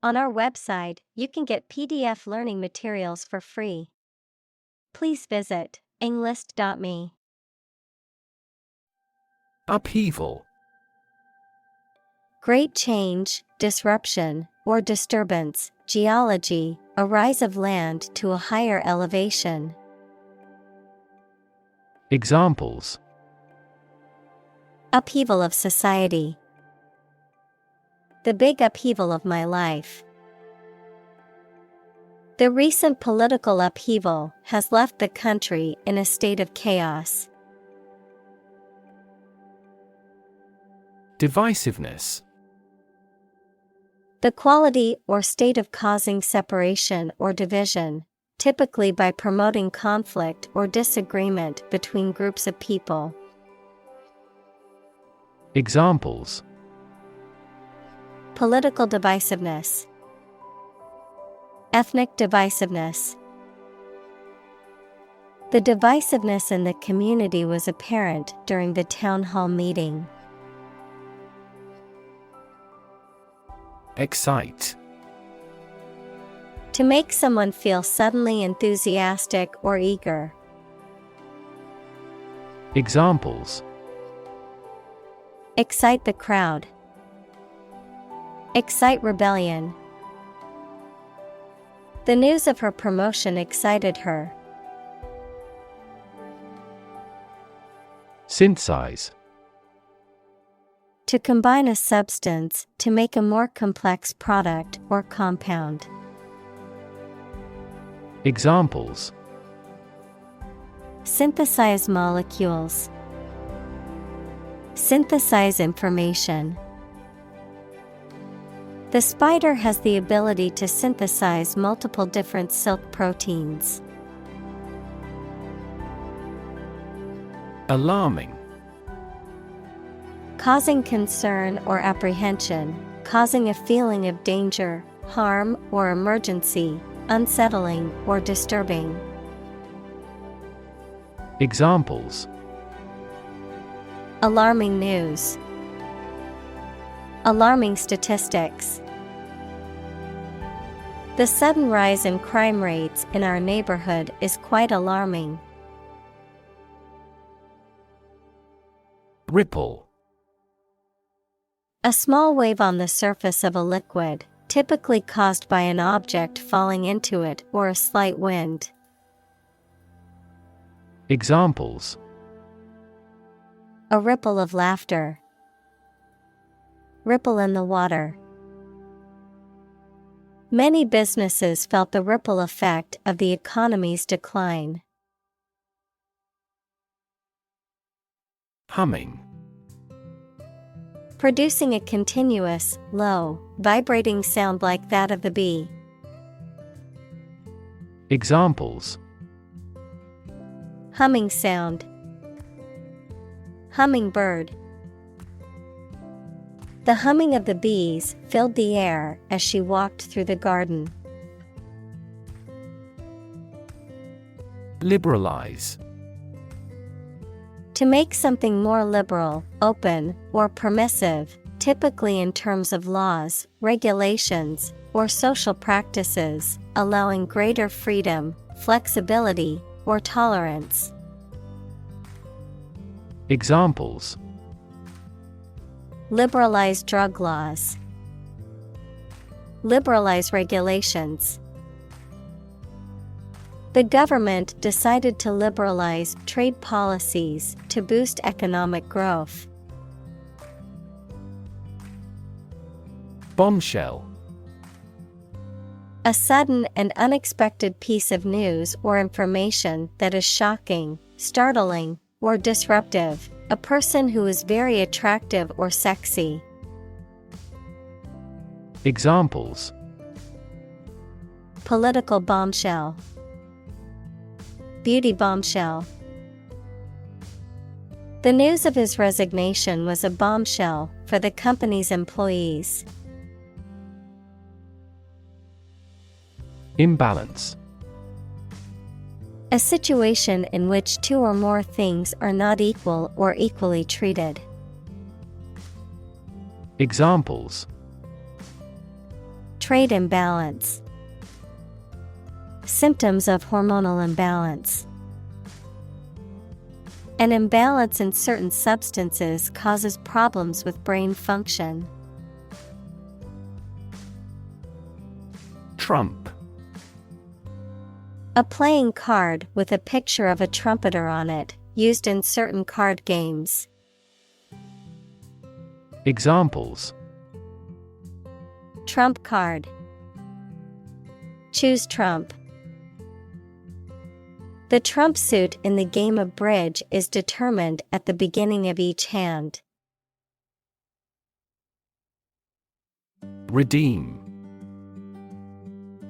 On our website, you can get PDF learning materials for free. Please visit englist.me. Upheaval. Great change, disruption, or disturbance. Geology, a rise of land to a higher elevation. Examples: Upheaval of society. The big upheaval of my life. The recent political upheaval has left the country in a state of chaos. Divisiveness. The quality or state of causing separation or division, typically by promoting conflict or disagreement between groups of people. Examples: Political divisiveness. Ethnic divisiveness. The divisiveness in the community was apparent during the town hall meeting. Excite. To make someone feel suddenly enthusiastic or eager. Examples: Excite the crowd. Excite rebellion. The news of her promotion excited her. Synthesize. To combine a substance to make a more complex product or compound. Examples: Synthesize molecules. Synthesize information. The spider has the ability to synthesize multiple different silk proteins. Alarming. Causing concern or apprehension, causing a feeling of danger, harm, or emergency, unsettling or disturbing. Examples: Alarming news. Alarming statistics. The sudden rise in crime rates in our neighborhood is quite alarming. Ripple. A small wave on the surface of a liquid, typically caused by an object falling into it or a slight wind. Examples: A ripple of laughter. Ripple in the water. Many businesses felt the ripple effect of the economy's decline. Humming. Producing a continuous, low, vibrating sound like that of the bee. Examples: Humming sound. Hummingbird. The humming of the bees filled the air as she walked through the garden. Liberalize. To make something more liberal, open, or permissive, typically in terms of laws, regulations, or social practices, allowing greater freedom, flexibility, or tolerance. Examples: Liberalize drug laws. Liberalize regulations. The government decided to liberalize trade policies to boost economic growth. Bombshell. A sudden and unexpected piece of news or information that is shocking, startling, or disruptive. A person who is very attractive or sexy. Examples: Political bombshell. Beauty bombshell. The news of his resignation was a bombshell for the company's employees. Imbalance. A situation in which two or more things are not equal or equally treated. Examples: Trade imbalance. Symptoms of hormonal imbalance. An imbalance in certain substances causes problems with brain function. Trump. A playing card with a picture of a trumpeter on it, used in certain card games. Examples: Trump card. Choose Trump. The trump suit in the game of bridge is determined at the beginning of each hand. Redeem.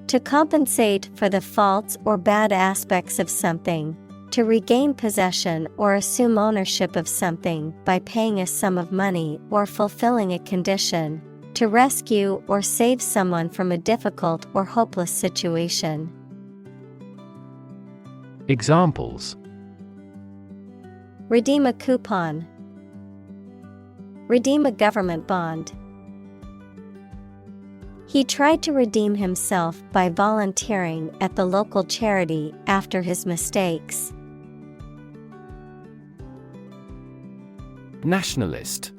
To compensate for the faults or bad aspects of something, to regain possession or assume ownership of something by paying a sum of money or fulfilling a condition, to rescue or save someone from a difficult or hopeless situation. Examples: Redeem a coupon. Redeem a government bond. He tried to redeem himself by volunteering at the local charity after his mistakes. Nationalist.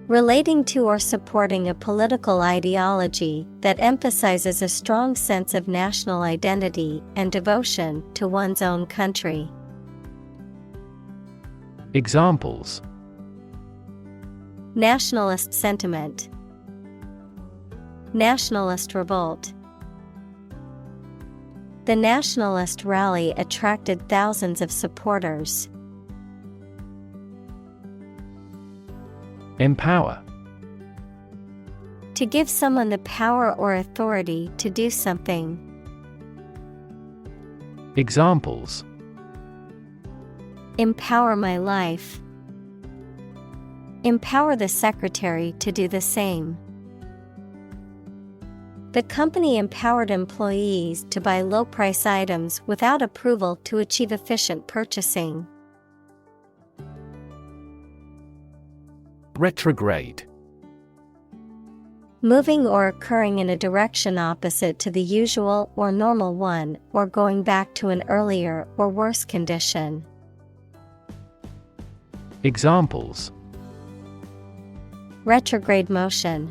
Relating to or supporting a political ideology that emphasizes a strong sense of national identity and devotion to one's own country. Examples: Nationalist sentiment. Nationalist revolt. The nationalist rally attracted thousands of supporters. Empower. To give someone the power or authority to do something. Examples: Empower my life. Empower the secretary to do the same. The company empowered employees to buy low-price items without approval to achieve efficient purchasing. Retrograde. Moving or occurring in a direction opposite to the usual or normal one, or going back to an earlier or worse condition. Examples: Retrograde motion.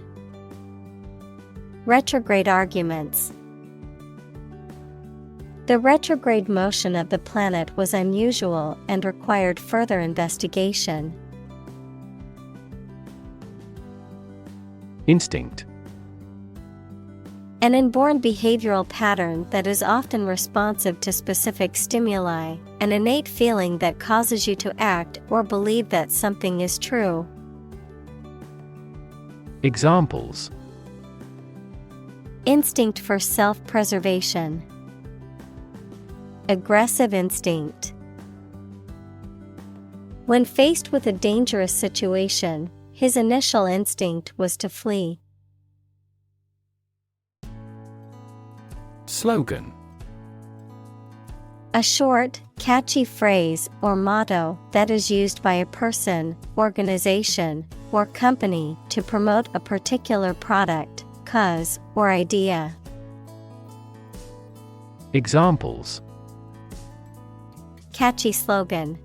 Retrograde arguments. The retrograde motion of the planet was unusual and required further investigation. Instinct. An inborn behavioral pattern that is often responsive to specific stimuli, an innate feeling that causes you to act or believe that something is true. Examples: Instinct for self-preservation. Aggressive instinct. When faced with a dangerous situation, his initial instinct was to flee. Slogan. A short, catchy phrase or motto that is used by a person, organization, or company to promote a particular product, cause, or idea. Examples: Catchy slogan.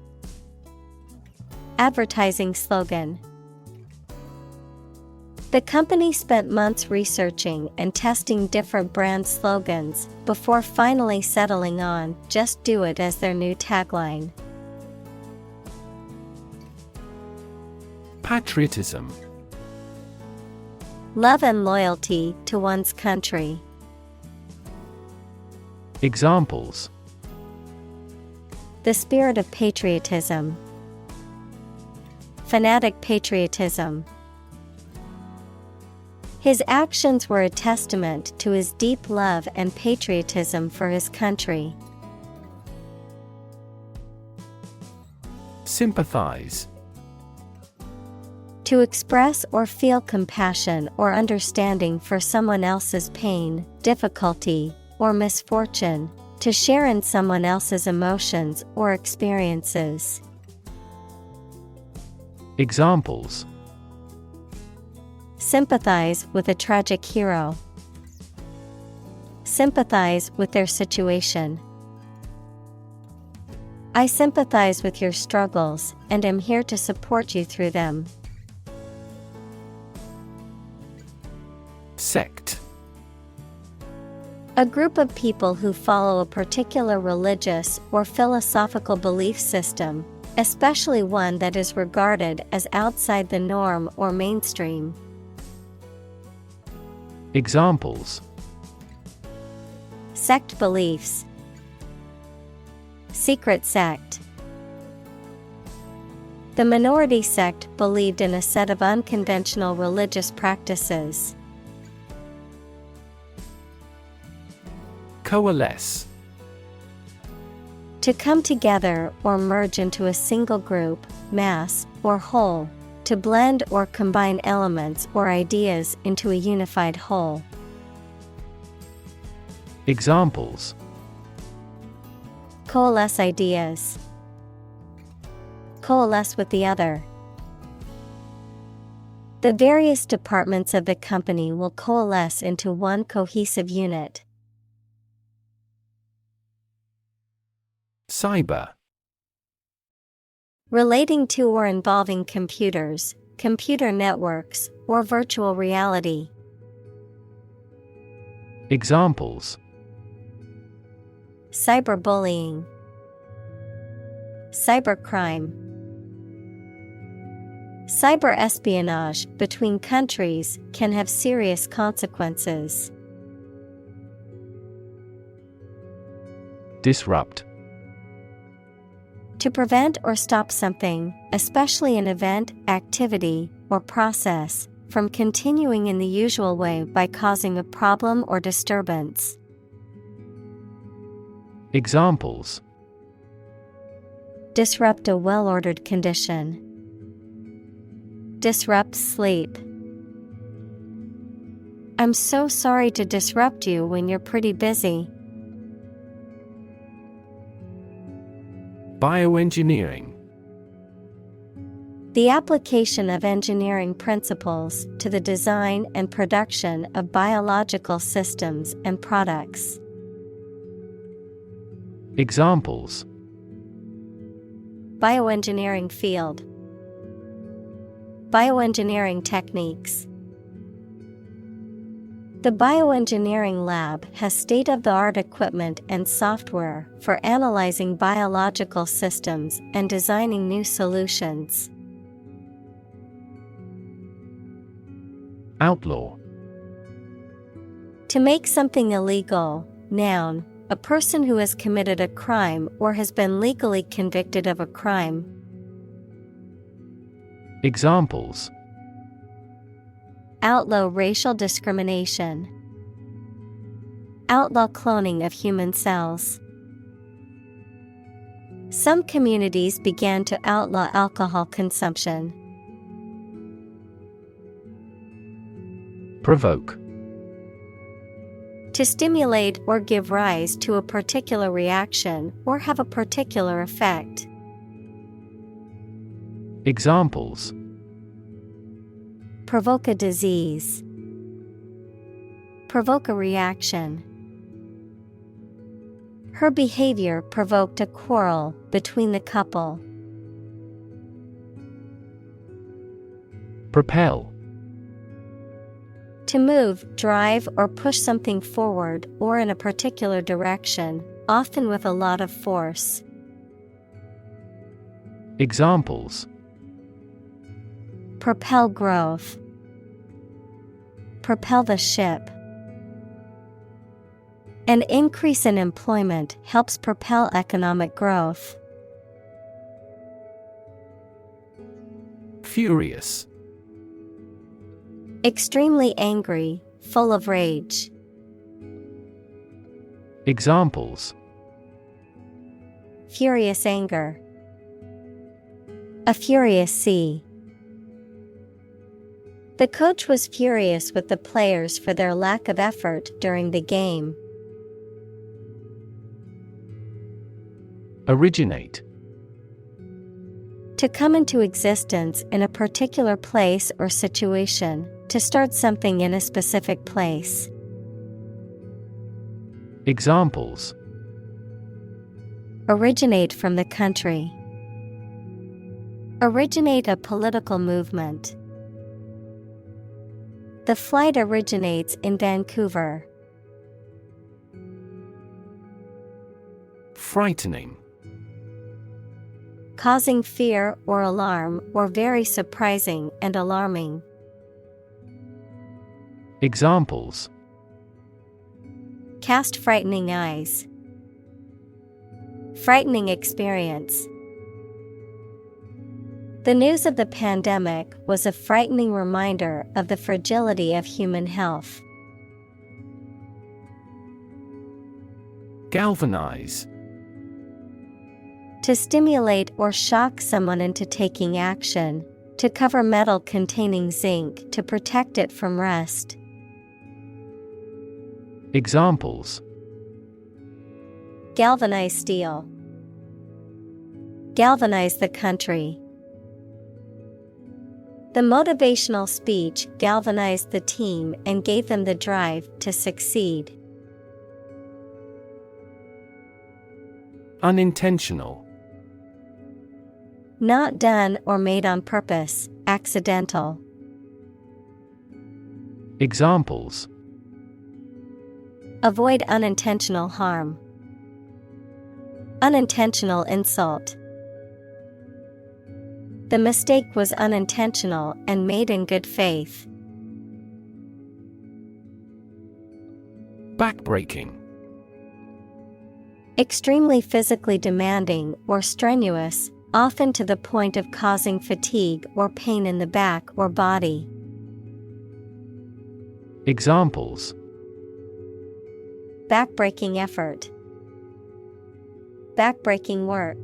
Advertising slogan. The company spent months researching and testing different brand slogans before finally settling on "Just do it" as their new tagline. Patriotism. Love and loyalty to one's country. Examples: The spirit of patriotism. Fanatic patriotism. His actions were a testament to his deep love and patriotism for his country. Sympathize. To express or feel compassion or understanding for someone else's pain, difficulty, or misfortune. To share in someone else's emotions or experiences. Sympathize with a tragic hero. Sympathize with their situation. I sympathize with your struggles and am here to support you through them. Sect. A group of people who follow a particular religious or philosophical belief system, especially one that is regarded as outside the norm or mainstream. Examples: Sect beliefs. Secret sect. The minority sect believed in a set of unconventional religious practices. Coalesce. To come together or merge into a single group, mass, or whole. To blend or combine elements or ideas into a unified whole. Examples: Coalesce ideas. Coalesce with the other. The various departments of the company will coalesce into one cohesive unit. Cyber. Relating to or involving computers, computer networks, or virtual reality. Examples: Cyberbullying. Cybercrime. Cyber-espionage between countries can have serious consequences. Disrupt. To prevent or stop something, especially an event, activity, or process, from continuing in the usual way by causing a problem or disturbance. Examples: Disrupt a well-ordered condition. Disrupt sleep. I'm so sorry to disrupt you when you're pretty busy. Bioengineering. The application of engineering principles to the design and production of biological systems and products. Examples: Bioengineering field. Bioengineering techniques. The bioengineering lab has state-of-the-art equipment and software for analyzing biological systems and designing new solutions. Outlaw. To make something illegal, noun, a person who has committed a crime or has been legally convicted of a crime. Examples: Outlaw racial discrimination. Outlaw cloning of human cells. Some communities began to outlaw alcohol consumption. Provoke. To stimulate or give rise to a particular reaction or have a particular effect. Examples: Provoke a disease. Provoke a reaction. Her behavior provoked a quarrel between the couple. Propel. To move, drive, or push something forward or in a particular direction, often with a lot of force. Examples: Propel growth. Propel the ship. An increase in employment helps propel economic growth. Furious. Extremely angry, full of rage. Examples: Furious anger. A furious sea. The coach was furious with the players for their lack of effort during the game. Originate. To come into existence in a particular place or situation, To start something in a specific place. Examples: Originate from the country. Originate a political movement. The flight originates in Vancouver. Frightening. Causing fear or alarm, or very surprising and alarming. Examples: Cast frightening eyes. Frightening experience. The news of the pandemic was a frightening reminder of the fragility of human health. Galvanize. To stimulate or shock someone into taking action. To cover metal containing zinc to protect it from rust. Examples: Galvanize steel. Galvanize the country. The motivational speech galvanized the team and gave them the drive to succeed. Unintentional. Not done or made on purpose, accidental. Examples: Avoid unintentional harm. Unintentional insult. The mistake was unintentional and made in good faith. Backbreaking. Extremely physically demanding or strenuous, often to the point of causing fatigue or pain in the back or body. Examples: Backbreaking effort. Backbreaking work.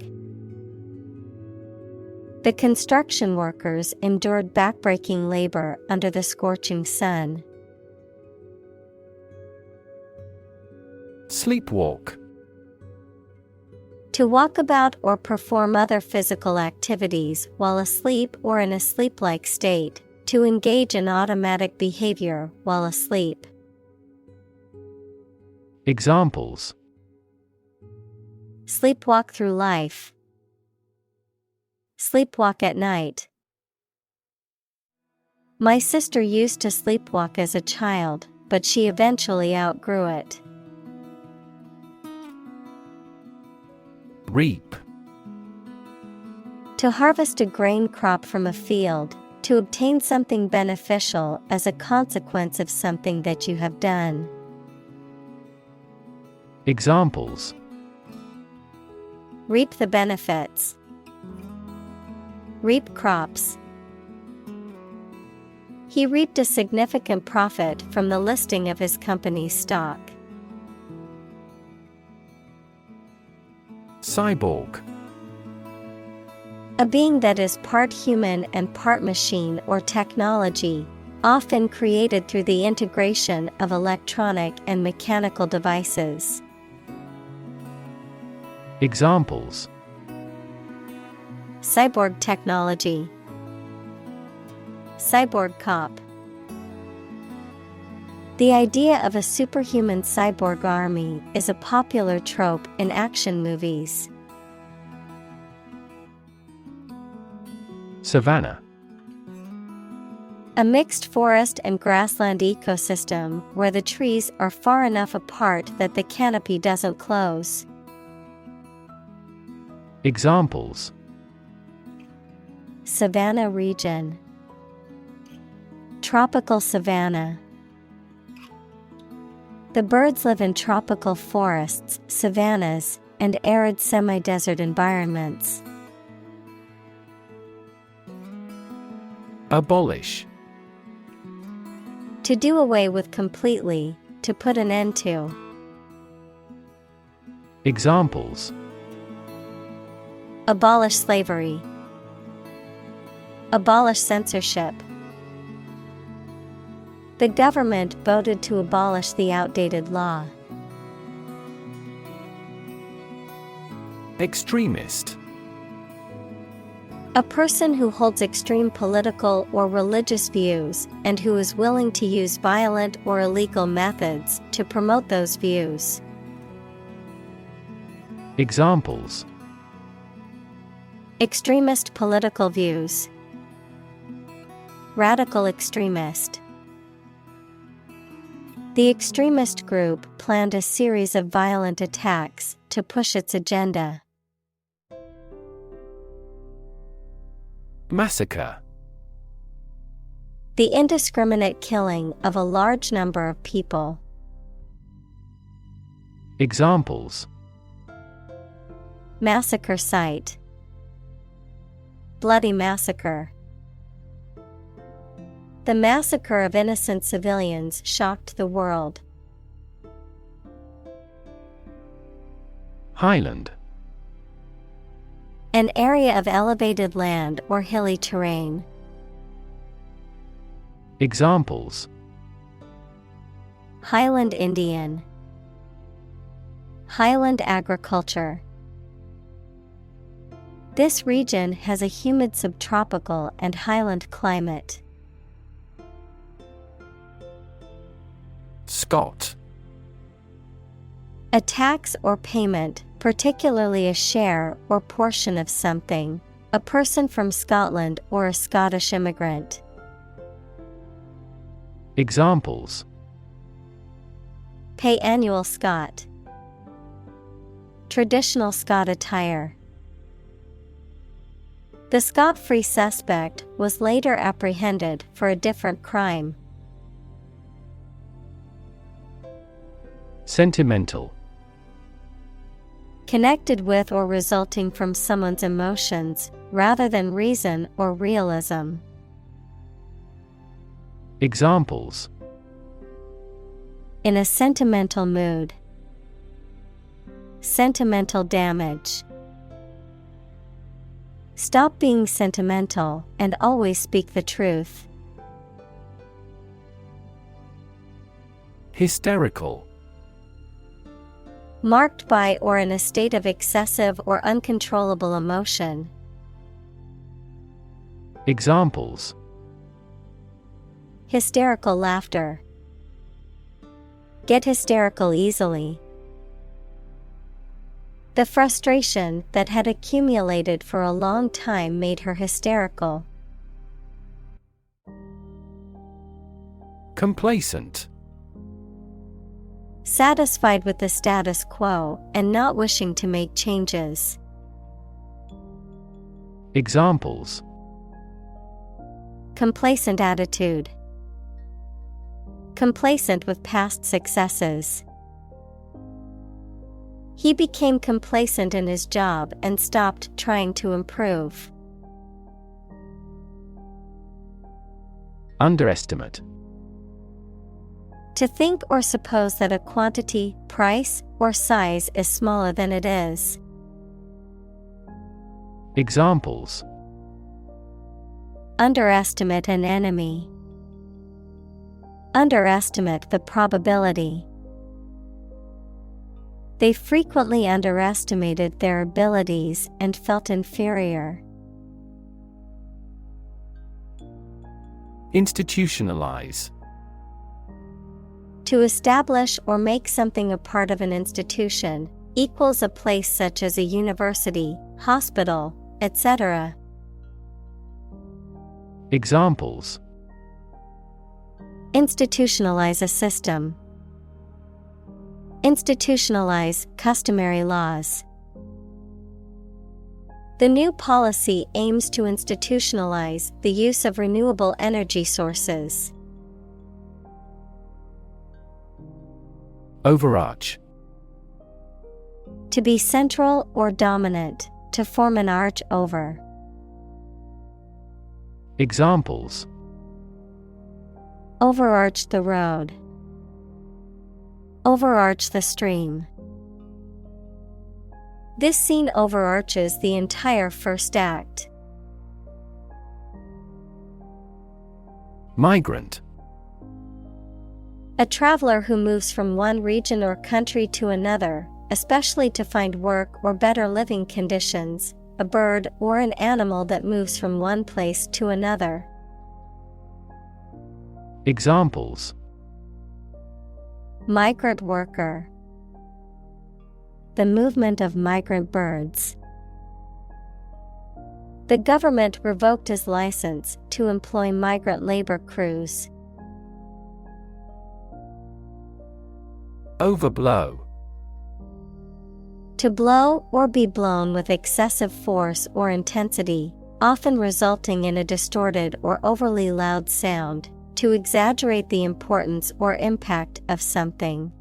The construction workers endured backbreaking labor under the scorching sun. Sleepwalk. To walk about or perform other physical activities while asleep or in a sleep-like state. To engage in automatic behavior while asleep. Examples: Sleepwalk through life. Sleepwalk at night. My sister used to sleepwalk as a child, but she eventually outgrew it. Reap. To harvest a grain crop from a field, to obtain something beneficial as a consequence of something that you have done. Examples: Reap the benefits. Reap crops. He reaped a significant profit from the listing of his company's stock. Cyborg. A being that is part human and part machine or technology, often created through the integration of electronic and mechanical devices. Examples: Cyborg technology. Cyborg cop. The idea of a superhuman cyborg army is a popular trope in action movies. Savanna. A mixed forest and grassland ecosystem where the trees are far enough apart that the canopy doesn't close. Examples: Savanna region. Tropical savanna. The birds live in tropical forests, savannas, and arid semi-desert environments. Abolish. To do away with completely, to put an end to. Examples: Abolish slavery. Abolish censorship. The government voted to abolish the outdated law. Extremist. A person who holds extreme political or religious views and who is willing to use violent or illegal methods to promote those views. Examples: extremist political views, radical extremist. The extremist group planned a series of violent attacks to push its agenda. Massacre. The indiscriminate killing of a large number of people. Examples: massacre site, bloody massacre. The massacre of innocent civilians shocked the world. Highland. An area of elevated land or hilly terrain. Examples: Highland Indian, Highland agriculture. This region has a humid subtropical and highland climate. Scot. A tax or payment, particularly a share or portion of something. A person from Scotland or a Scottish immigrant. Examples: pay annual Scot, traditional Scot attire. The Scot-free suspect was later apprehended for a different crime. Sentimental. Connected with or resulting from someone's emotions, rather than reason or realism. Examples: in a sentimental mood. Sentimental damage. Stop being sentimental and always speak the truth. Hysterical. Marked by or in a state of excessive or uncontrollable emotion. Examples: hysterical laughter. Get hysterical easily. The frustration that had accumulated for a long time made her hysterical. Complacent. Satisfied with the status quo and not wishing to make changes. Examples: complacent attitude. Complacent with past successes. He became complacent in his job and stopped trying to improve. Underestimate. To think or suppose that a quantity, price, or size is smaller than it is. Examples: underestimate an enemy. Underestimate the probability. They frequently underestimated their abilities and felt inferior. Institutionalize. To establish or make something a part of an institution, equals a place such as a university, hospital, etc. Examples: institutionalize a system. Institutionalize customary laws. The new policy aims to institutionalize the use of renewable energy sources. Overarch. To be central or dominant, to form an arch over. Examples: overarch the road. Overarch the stream. This scene overarches the entire first act. Migrant. A traveler who moves from one region or country to another, especially to find work or better living conditions, a bird or an animal that moves from one place to another. Examples: Migrant worker. The movement of migrant birds. The government revoked his license to employ migrant labor crews. Overblow. To blow or be blown with excessive force or intensity, often resulting in a distorted or overly loud sound, to exaggerate the importance or impact of something.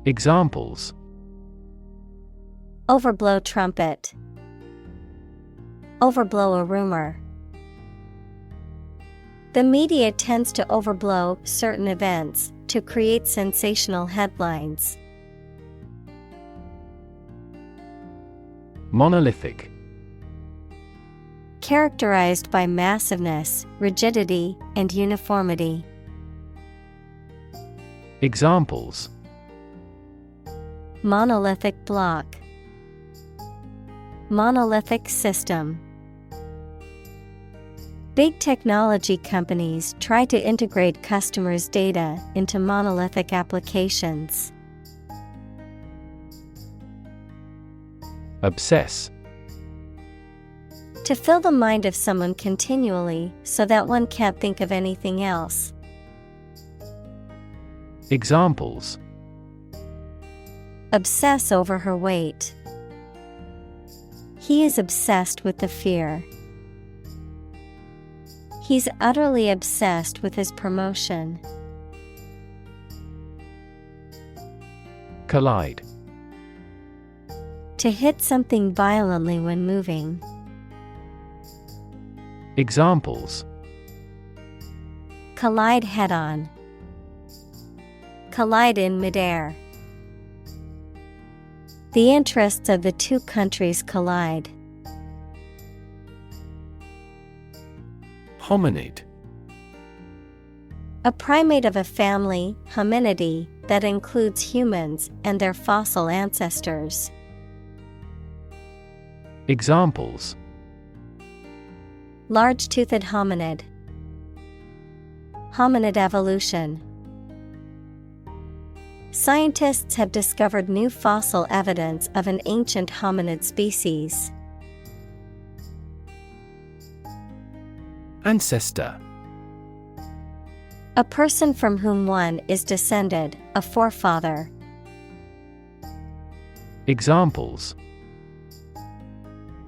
Examples: Overblow trumpet. Overblow a rumor. The media tends to overblow certain events to create sensational headlines. Monolithic. Characterized by massiveness, rigidity, and uniformity. Examples: Monolithic block. Monolithic system. Big technology companies try to integrate customers' data into monolithic applications. Obsess. To fill the mind of someone continually so that one can't think of anything else. Examples: Obsess over her weight. He is obsessed with the fear. He's utterly obsessed with his promotion. Collide. To hit something violently when moving. Examples: Collide head-on. Collide in midair. The interests of the two countries collide. Hominid. A primate of a family, hominidae, that includes humans and their fossil ancestors. Examples: Large-toothed hominid. Hominid evolution. Scientists have discovered new fossil evidence of an ancient hominid species. Ancestor. A person from whom one is descended, a forefather. Examples: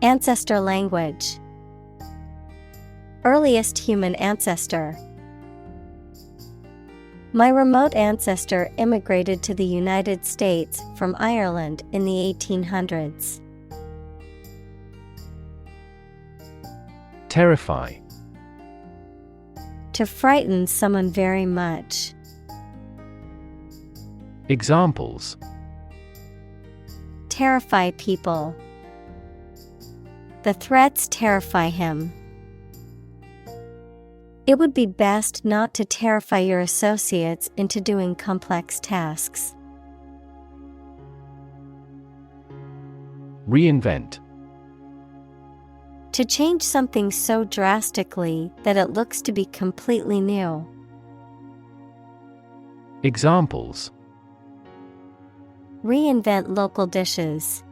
Ancestor language. Earliest human ancestor. My remote ancestor immigrated to the United States from Ireland in the 1800s. Terrify. To frighten someone very much. Examples: Terrify people. The threats terrify him. It would be best not to terrify your associates into doing complex tasks. Reinvent. To change something so drastically that it looks to be completely new. Examples: Reinvent local dishes.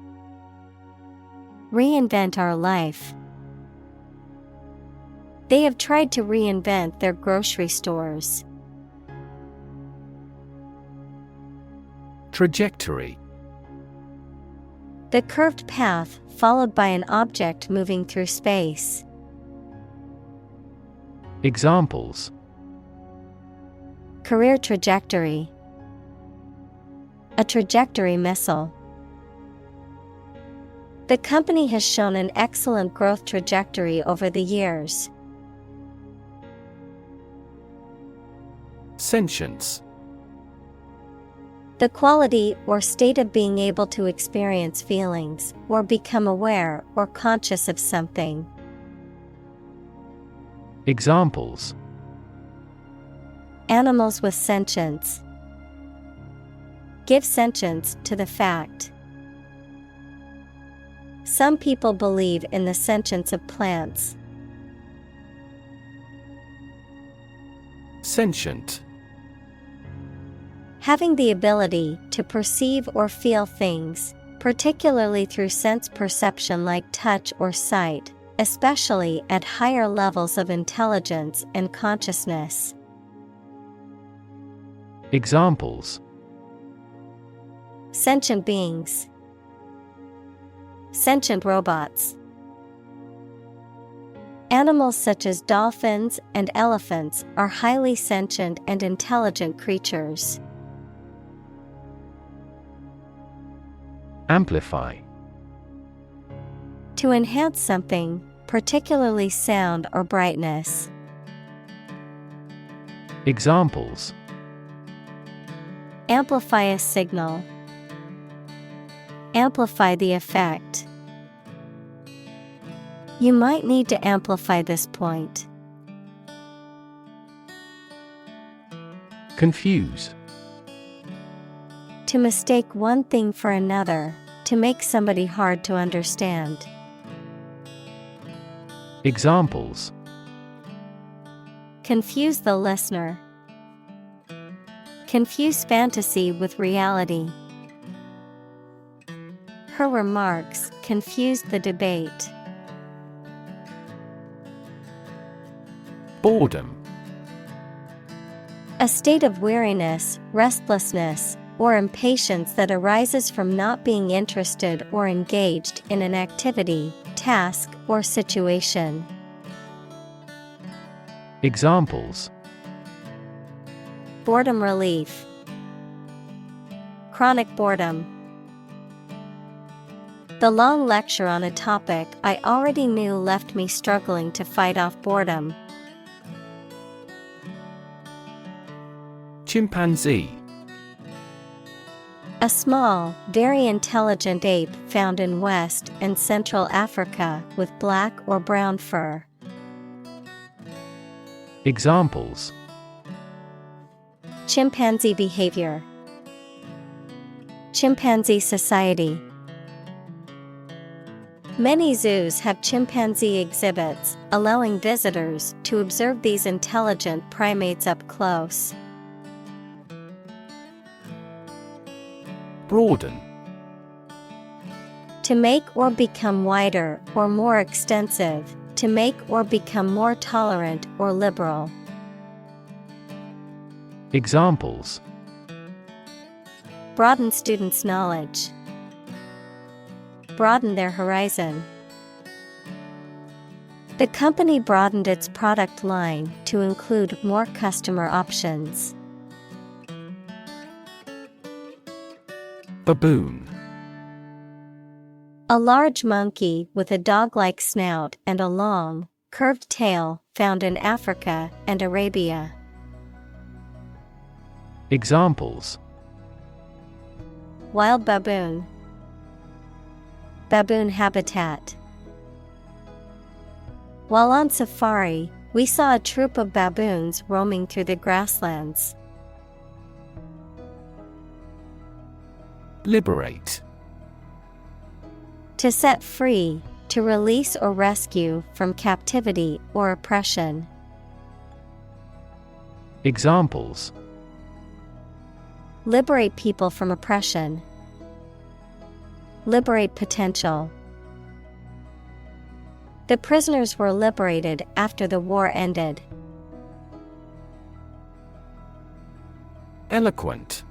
Reinvent our life. They have tried to reinvent their grocery stores. Trajectory. The curved path followed by an object moving through space. Examples: Career trajectory. A trajectory missile. The company has shown an excellent growth trajectory over the years. Sentience. The quality or state of being able to experience feelings or become aware or conscious of something. Examples: Animals with sentience. Give sentience to the fact. Some people believe in the sentience of plants. Sentient. Having the ability to perceive or feel things, particularly through sense perception like touch or sight, especially at higher levels of intelligence and consciousness. Examples: Sentient beings. Sentient robots. Animals such as dolphins and elephants are highly sentient and intelligent creatures. Amplify. To enhance something, particularly sound or brightness. Examples: Amplify a signal. Amplify the effect. You might need to amplify this point. Confuse. To mistake one thing for another, to make somebody hard to understand. Examples: Confuse the listener. Confuse fantasy with reality. Her remarks confused the debate. Boredom. A state of weariness, restlessness, or impatience that arises from not being interested or engaged in an activity, task, or situation. Examples: Boredom relief. Chronic boredom. The long lecture on a topic I already knew left me struggling to fight off boredom. Chimpanzee. A small, very intelligent ape found in West and Central Africa with black or brown fur. Examples: Chimpanzee behavior. Chimpanzee society. Many zoos have chimpanzee exhibits, allowing visitors to observe these intelligent primates up close. Broaden. To make or become wider or more extensive, to make or become more tolerant or liberal. Examples: Broaden students' knowledge. Broaden their horizon. The company broadened its product line to include more customer options. Baboon. A large monkey with a dog-like snout and a long, curved tail found in Africa and Arabia. Examples: Wild baboon. Baboon habitat. While on safari, we saw a troop of baboons roaming through the grasslands. Liberate. To set free, to release or rescue from captivity or oppression. Examples: Liberate people from oppression. Liberate potential. The prisoners were liberated after the war ended. Eloquent.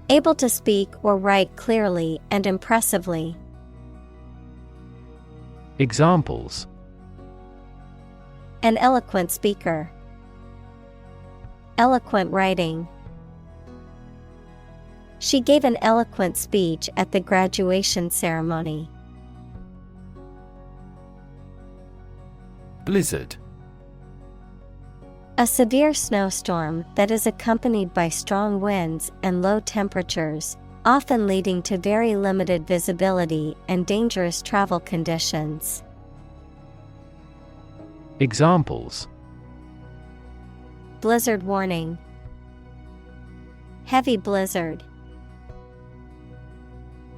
Able to speak or write clearly and impressively. Examples: An eloquent speaker. Eloquent writing. She gave an eloquent speech at the graduation ceremony. Blizzard. A severe snowstorm that is accompanied by strong winds and low temperatures, often leading to very limited visibility and dangerous travel conditions. Examples: Blizzard warning. Heavy blizzard.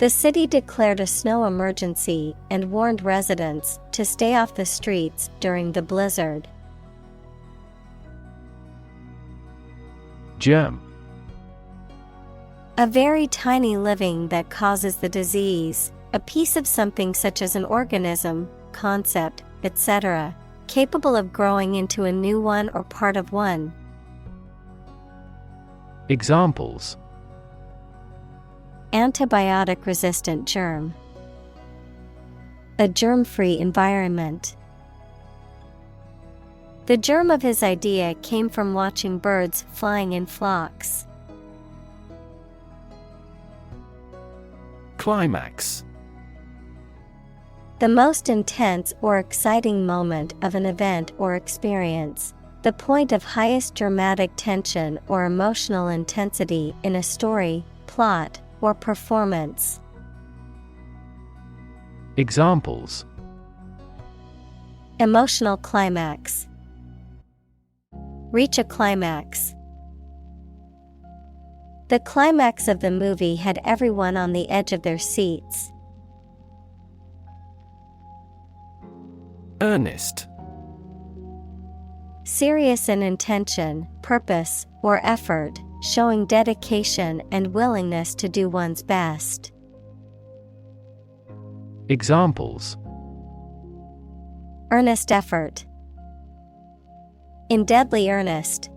The city declared a snow emergency and warned residents to stay off the streets during the blizzard. Germ. A very tiny living that causes the disease, a piece of something such as an organism, concept, etc., capable of growing into a new one or part of one. Examples: antibiotic-resistant germ, a germ-free environment. The germ of his idea came from watching birds flying in flocks. Climax. The most intense or exciting moment of an event or experience. The point of highest dramatic tension or emotional intensity in a story, plot, or performance. Examples: emotional climax, reach a climax. The climax of the movie had everyone on the edge of their seats. Earnest. Serious in intention, purpose, or effort, showing dedication and willingness to do one's best. Examples: earnest effort, in deadly earnest.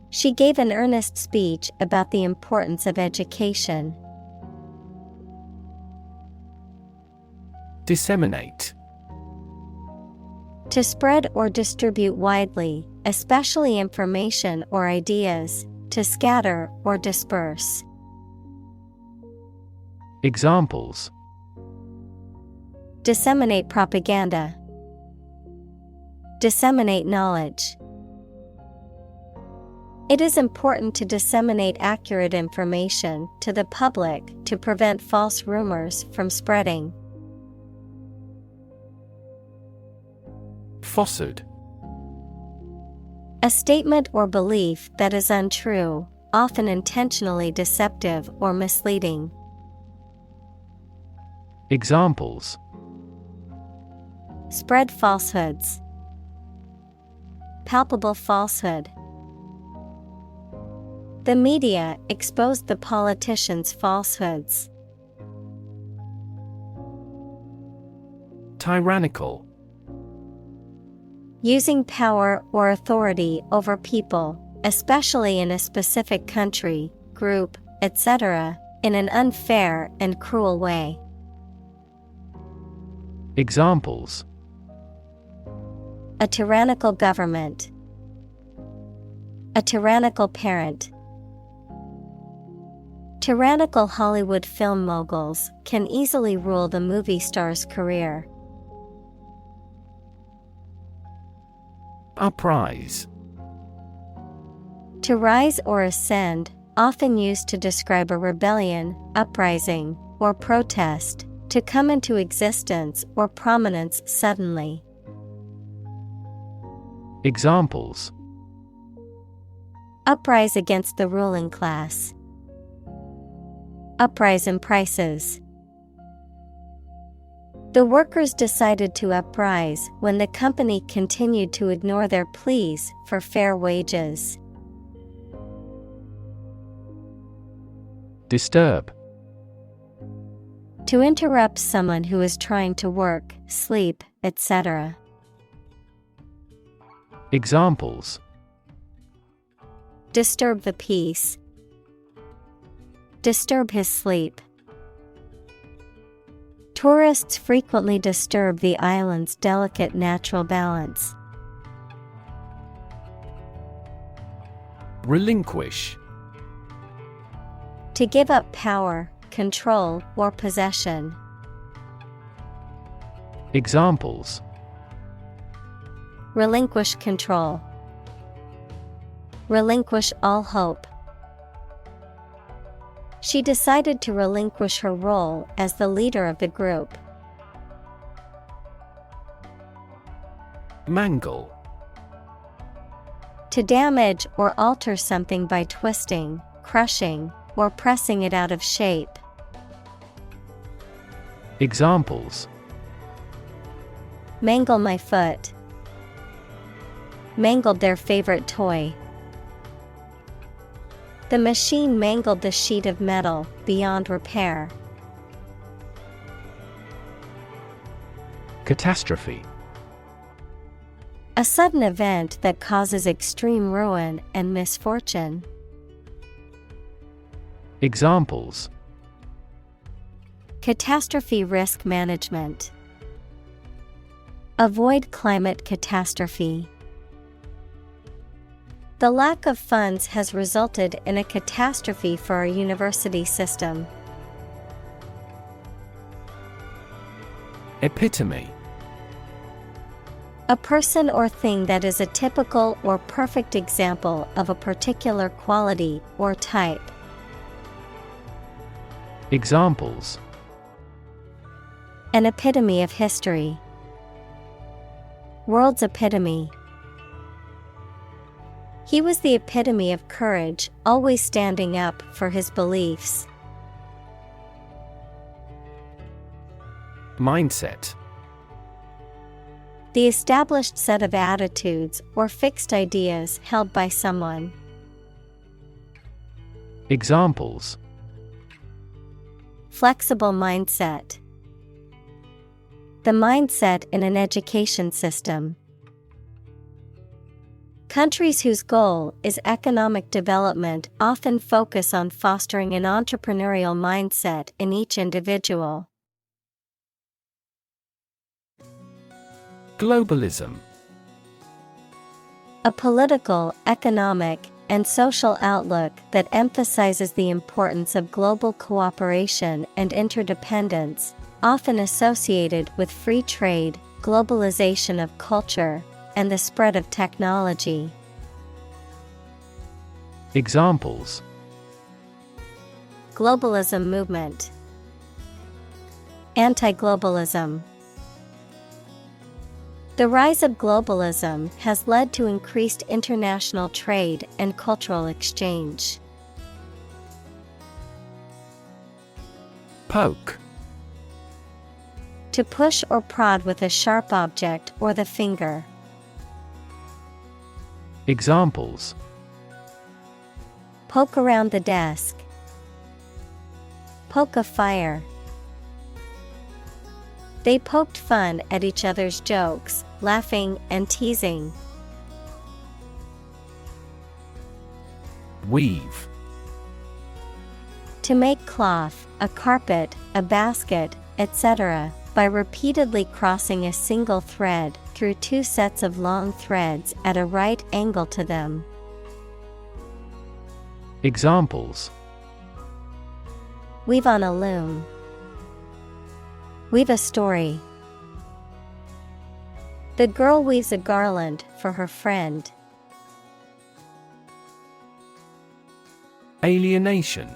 She gave an earnest speech about the importance of education. Disseminate. To spread or distribute widely, especially information or ideas, to scatter or disperse. Examples: disseminate propaganda, disseminate knowledge. It is important to disseminate accurate information to the public to prevent false rumors from spreading. Falsehood. A statement or belief that is untrue, often intentionally deceptive or misleading. Examples: spread falsehoods, palpable falsehood. The media exposed the politicians' falsehoods. Tyrannical. Using power or authority over people, especially in a specific country, group, etc., in an unfair and cruel way. Examples: a tyrannical government, a tyrannical parent. Tyrannical Hollywood film moguls can easily rule the movie star's career. Uprise. To rise or ascend, often used to describe a rebellion, uprising, or protest, to come into existence or prominence suddenly. Examples: uprise against the ruling class, uprise in prices. The workers decided to uprise when the company continued to ignore their pleas for fair wages. Disturb. To interrupt someone who is trying to work, sleep, etc. Examples: disturb the peace, disturb his sleep. Tourists frequently disturb the island's delicate natural balance. Relinquish. To give up power, control, or possession. Examples: relinquish control, relinquish all hope. She decided to relinquish her role as the leader of the group. Mangle. To damage or alter something by twisting, crushing, or pressing it out of shape. Examples: Mangle my foot. Mangled their favorite toy. The machine mangled the sheet of metal beyond repair. Catastrophe: A sudden event that causes extreme ruin and misfortune. Examples: Catastrophe risk management. Avoid climate catastrophe. The lack of funds has resulted in a catastrophe for our university system. Epitome: A person or thing that is a typical or perfect example of a particular quality or type. Examples: An epitome of history. World's epitome. He was the epitome of courage, always standing up for his beliefs. Mindset: The established set of attitudes or fixed ideas held by someone. Examples: Flexible mindset. The mindset in an education system. Countries whose goal is economic development often focus on fostering an entrepreneurial mindset in each individual. Globalism: A political, economic, and social outlook that emphasizes the importance of global cooperation and interdependence, often associated with free trade, globalization of culture, and the spread of technology. Examples: Globalism movement. Anti-globalism. The rise of globalism has led to increased international trade and cultural exchange. Poke: To push or prod with a sharp object or the finger. Examples: Poke around the desk. Poke a fire. They poked fun at each other's jokes, laughing and teasing. Weave: To make cloth, a carpet, a basket, etc., by repeatedly crossing a single thread through two sets of long threads at a right angle to them. Examples: Weave on a loom. Weave a story. The girl weaves a garland for her friend. Alienation: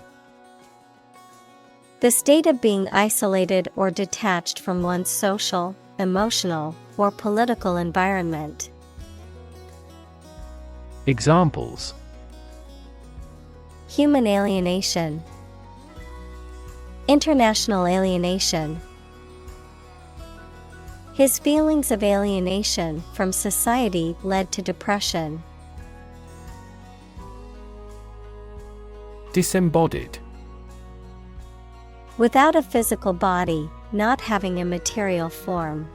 The state of being isolated or detached from one's social, emotional, or political environment. Examples: Human alienation. International alienation. His feelings of alienation from society led to depression. Disembodied: Without a physical body, not having a material form.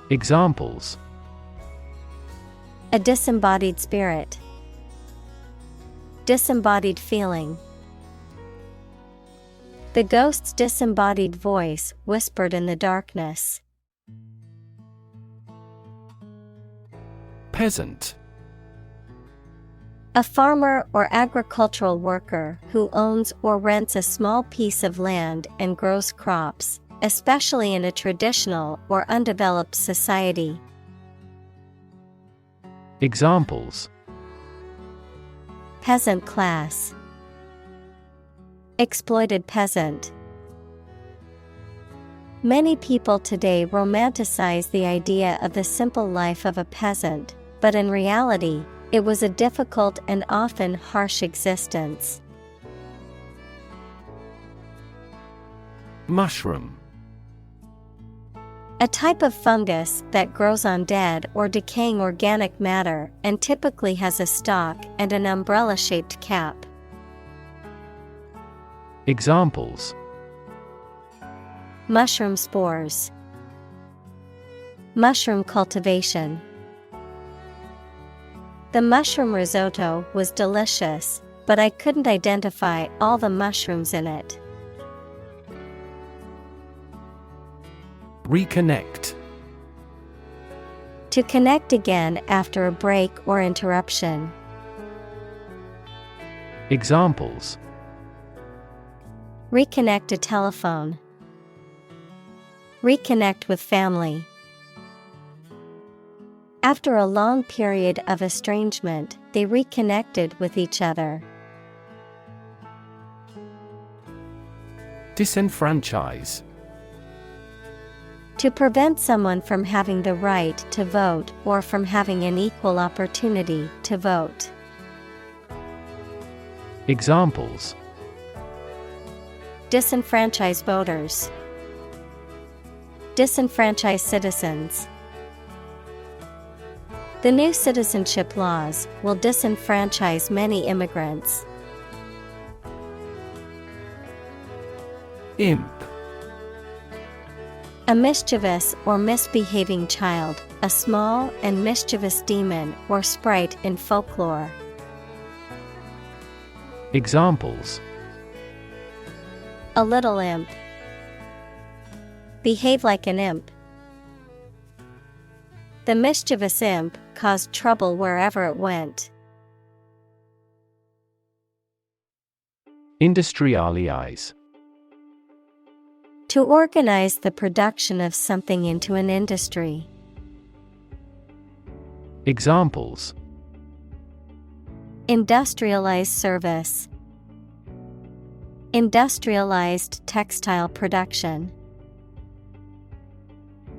Examples: A disembodied spirit. Disembodied feeling. The ghost's disembodied voice whispered in the darkness. Peasant: A farmer or agricultural worker who owns or rents a small piece of land and grows crops, especially in a traditional or undeveloped society. Examples: Peasant class. Exploited peasant. Many people today romanticize the idea of the simple life of a peasant, but in reality, It was a difficult and often harsh existence. Mushroom. A type of fungus that grows on dead or decaying organic matter and typically has a stalk and an umbrella-shaped cap. Examples: mushroom spores, mushroom cultivation. The mushroom risotto was delicious, but I couldn't identify all the mushrooms in it. Reconnect. To connect again after a break or interruption. Examples: reconnect a telephone, reconnect with family. After a long period of estrangement, they reconnected with each other. Disenfranchise. To prevent someone from having the right to vote or from having an equal opportunity to vote. Examples: disenfranchise voters, disenfranchise citizens. The new citizenship laws will disenfranchise many immigrants. Imp. A mischievous or misbehaving child, a small and mischievous demon or sprite in folklore. Examples: a little imp, behave like an imp. The mischievous imp caused trouble wherever it went. Industrialize. To organize the production of something into an industry. Examples: industrialized service, industrialized textile production.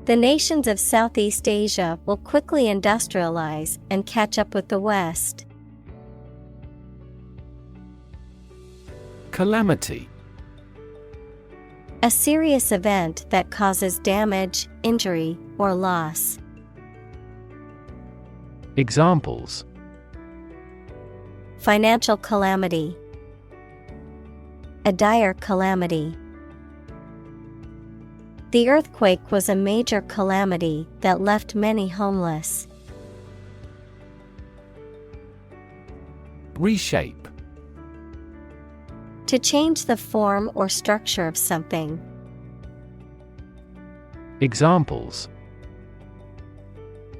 The nations of Southeast Asia will quickly industrialize and catch up with the West. Calamity. A serious event that causes damage, injury, or loss. Examples: financial calamity, a dire calamity. The earthquake was a major calamity that left many homeless. Reshape. To change the form or structure of something. Examples: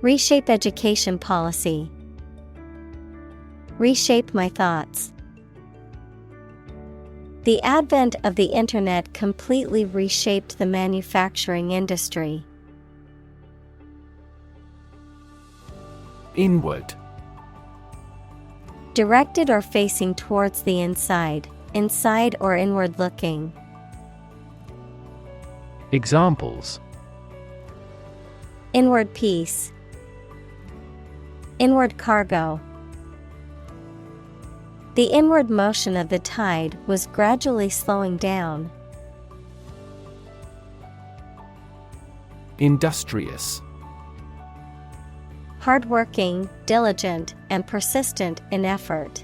reshape education policy, reshape my thoughts. The advent of the internet completely reshaped the manufacturing industry. Inward. Directed or facing towards the inside, inside or inward looking. Examples: inward peace, inward cargo. The inward motion of the tide was gradually slowing down. Industrious. Hardworking, diligent, and persistent in effort.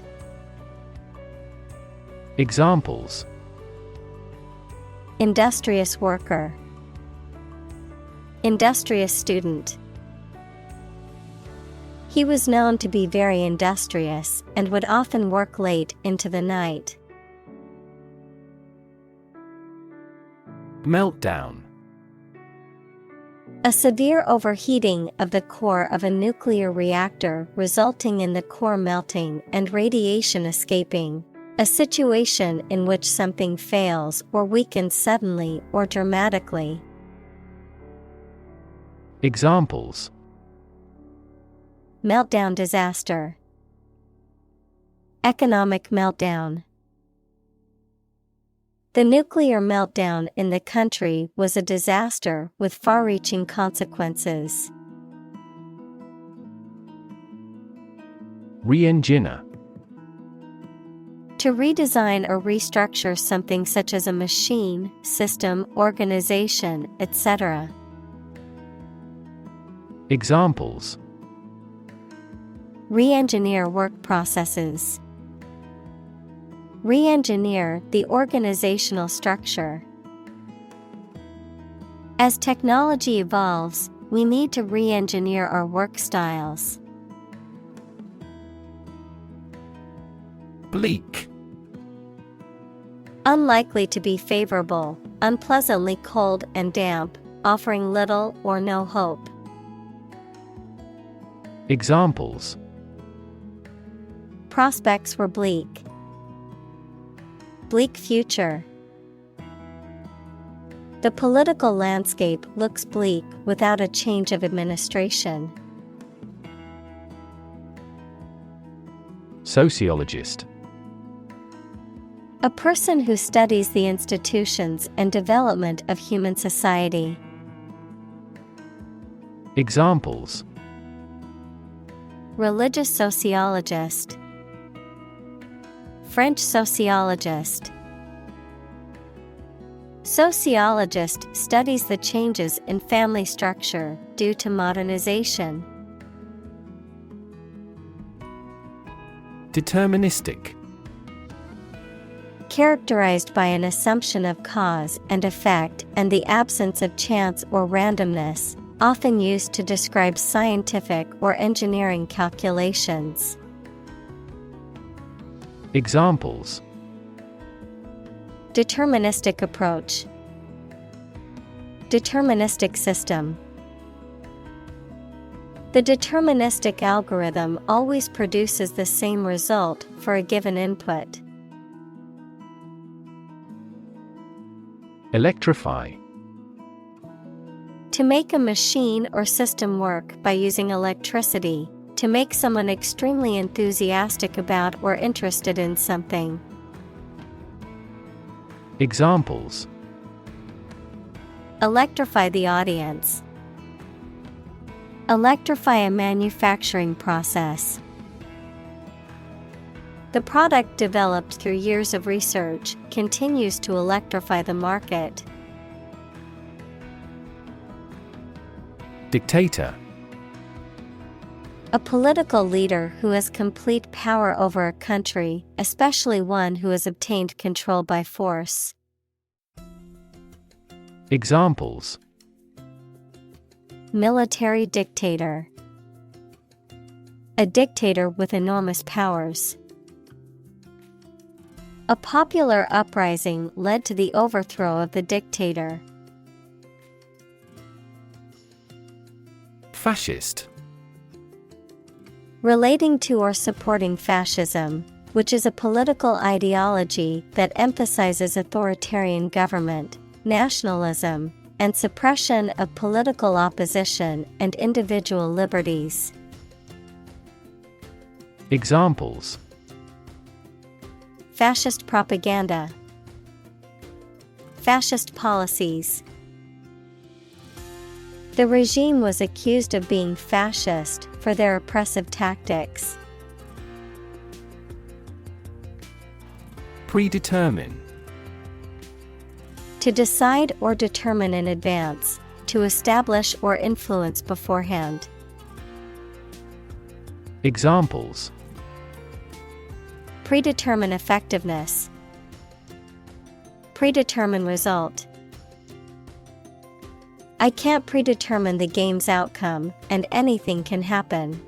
Examples: industrious worker, industrious student. He was known to be very industrious and would often work late into the night. Meltdown. A severe overheating of the core of a nuclear reactor resulting in the core melting and radiation escaping. A situation in which something fails or weakens suddenly or dramatically. Examples: meltdown disaster, economic meltdown. The nuclear meltdown in the country was a disaster with far-reaching consequences. Re-engineer. To redesign or restructure something such as a machine, system, organization, etc. Examples: Re-engineer work processes. Re-engineer the organizational structure. As technology evolves, we need to re-engineer our work styles. Bleak. Unlikely to be favorable, unpleasantly cold and damp, offering little or no hope. Examples: Prospects were bleak. Bleak future. The political landscape looks bleak without a change of administration. Sociologist. A person who studies the institutions and development of human society. Examples: Religious sociologist. French sociologist. Sociologist studies the changes in family structure due to modernization. Deterministic. Characterized by an assumption of cause and effect and the absence of chance or randomness, often used to describe scientific or engineering calculations. Examples: Deterministic approach. Deterministic system. The deterministic algorithm always produces the same result for a given input. Electrify. To make a machine or system work by using electricity, to make someone extremely enthusiastic about or interested in something. Examples: Electrify the audience. Electrify a manufacturing process. The product developed through years of research continues to electrify the market. Dictator. A political leader who has complete power over a country, especially one who has obtained control by force. Examples: Military dictator. A dictator with enormous powers. A popular uprising led to the overthrow of the dictator. Fascist. Relating to or supporting fascism, which is a political ideology that emphasizes authoritarian government, nationalism, and suppression of political opposition and individual liberties. Examples: Fascist propaganda. Fascist policies. The regime was accused of being fascist for their oppressive tactics. Predetermine. To decide or determine in advance, to establish or influence beforehand. Examples: Predetermine effectiveness. Predetermine result. I can't predetermine the game's outcome, and anything can happen.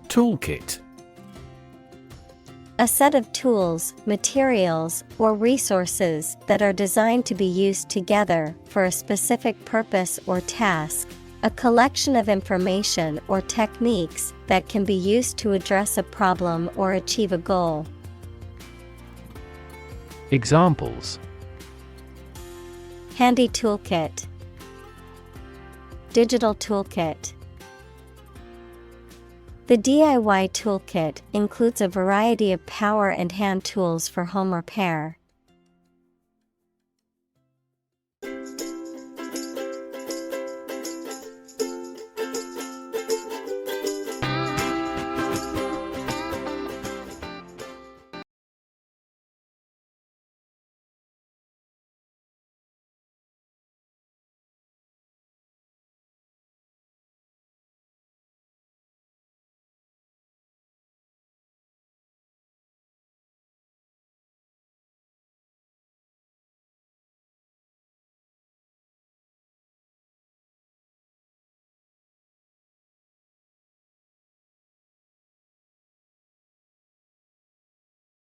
Toolkit. A set of tools, materials, or resources that are designed to be used together for a specific purpose or task. A collection of information or techniques that can be used to address a problem or achieve a goal. Examples: Handy toolkit. Digital toolkit. The DIY toolkit includes a variety of power and hand tools for home repair.